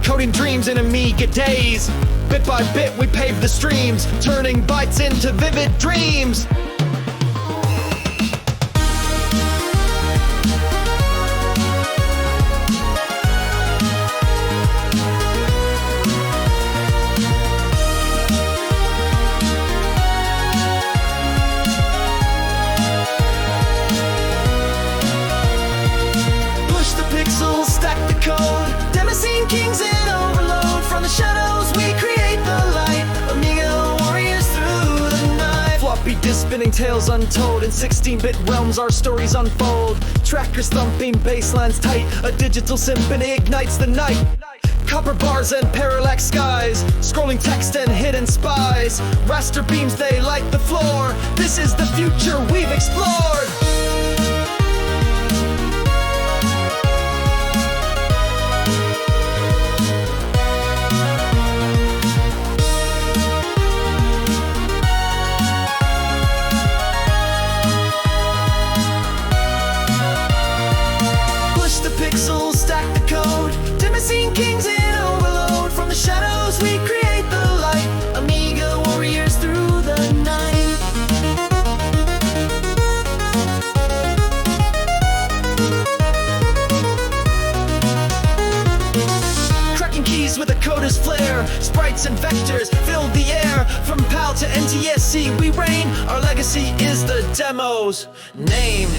coding dreams in Amiga days. Bit by bit we paved the streams, turning bytes into vivid dreams. Pixels, stack the code, Damascene kings in overload. From the shadows we create the light, Amiga warriors through the night. Floppy disk spinning tales untold, in 16-bit realms our stories unfold. Trackers thumping, basslines tight, a digital symphony ignites the night. Copper bars and parallax skies, scrolling text and hidden spies. Raster beams, they light the floor. This is the future we've explored. Pixels, stack the code, Damascene kings in overload. From the shadows we create the light, Amiga warriors through the night. Cracking keys with a coder's flair, sprites and vectors fill the air. From PAL to NTSC we reign, our legacy is the demo's name.